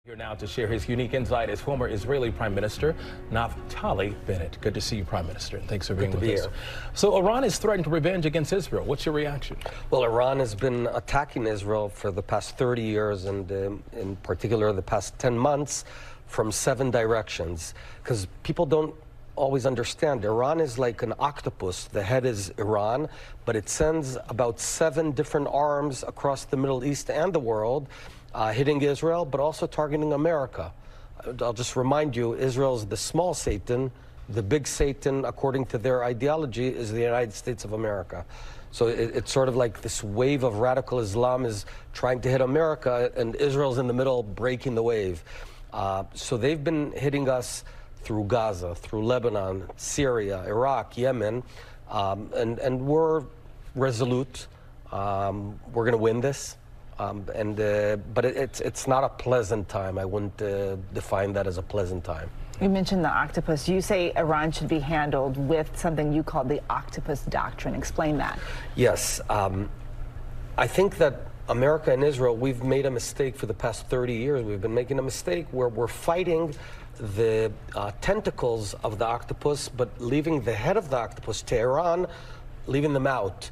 Here now to share his unique insight is former Israeli Prime Minister Naftali Bennett. Good to see you, Prime Minister, and thanks for being with us. So Iran is threatened revenge against Israel. What's your reaction? Well, Iran has been attacking Israel for the past 30 years, and in particular the past 10 months, from 7 directions. Because people don't always understand. Iran is like an octopus. The head is Iran, but it sends about 7 different arms across the Middle East and the world, hitting Israel, but also targeting America. I'll just remind you, Israel's the small Satan. The big Satan, according to their ideology, is the United States of America. So it's sort of like this wave of radical Islam is trying to hit America, and Israel's in the middle breaking the wave. So they've been hitting us through Gaza, through Lebanon, Syria, Iraq, Yemen, and we're resolute. We're going to win this. But it's not a pleasant time. I wouldn't define that as a pleasant time. You mentioned the octopus. You say Iran should be handled with something you call the octopus doctrine. Explain that. Yes. I think that America and Israel, we've made a mistake for the past 30 years. We've been making a mistake where we're fighting the tentacles of the octopus, but leaving the head of the octopus to Iran, leaving them out.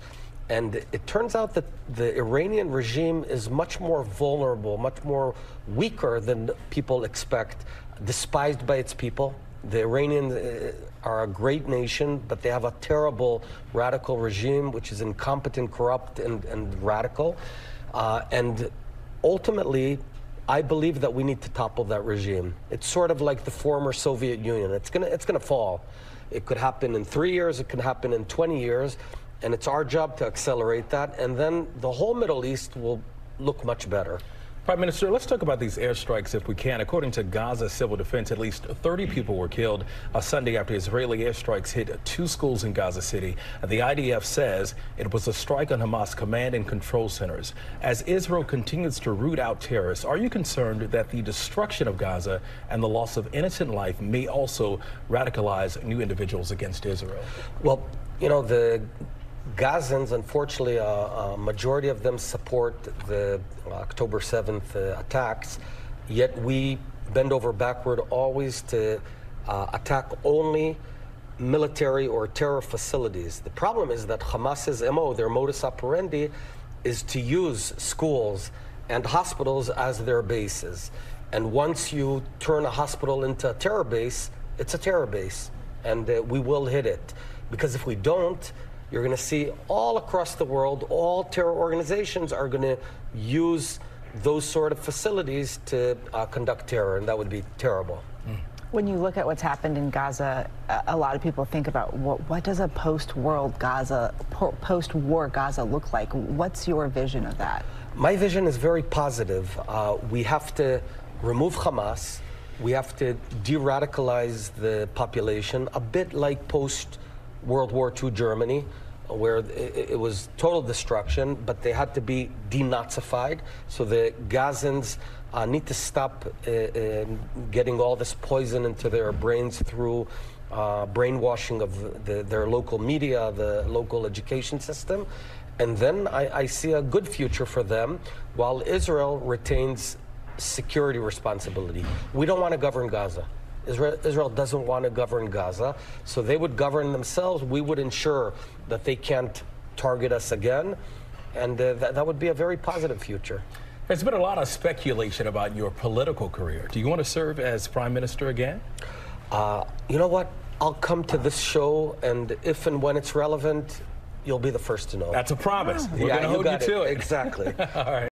And it turns out that the Iranian regime is much more vulnerable, much more weaker than people expect, despised by its people. The Iranians are a great nation, but they have a terrible radical regime, which is incompetent, corrupt, and radical. And ultimately, I believe that we need to topple that regime. It's sort of like the former Soviet Union. It's gonna fall. It could happen in 3 years, it could happen in 20 years. And it's our job to accelerate that, and then the whole Middle East will look much better. Prime Minister, let's talk about these airstrikes if we can. According to Gaza Civil Defense, at least 30 people were killed Sunday after Israeli airstrikes hit 2 schools in Gaza City. The IDF says it was a strike on Hamas command and control centers. As Israel continues to root out terrorists, are you concerned that the destruction of Gaza and the loss of innocent life may also radicalize new individuals against Israel? Well, you know, the Gazans, unfortunately, a majority of them support the October 7th attacks, yet we bend over backward always to attack only military or terror facilities. The problem is that Hamas's MO, their modus operandi, is to use schools and hospitals as their bases. And once you turn a hospital into a terror base, it's a terror base, and we will hit it. Because if we don't, you're going to see all across the world, all terror organizations are going to use those sort of facilities to conduct terror, and that would be terrible. When you look at what's happened in Gaza, a lot of people think about what does a post-war Gaza look like? What's your vision of that? My vision is very positive. We have to remove Hamas. We have to de-radicalize the population, a bit like post-World War II Germany, where it was total destruction, but they had to be denazified. So the Gazans need to stop getting all this poison into their brains through brainwashing of their local media, the local education system. And then I see a good future for them while Israel retains security responsibility. We don't want to govern Gaza. Israel doesn't want to govern Gaza, so they would govern themselves. We would ensure that they can't target us again, and that would be a very positive future. There's been a lot of speculation about your political career. Do you want to serve as Prime Minister again? You know what? I'll come to this show, and if and when it's relevant, you'll be the first to know. That's a promise. We're going to hold you to it. Exactly. All right.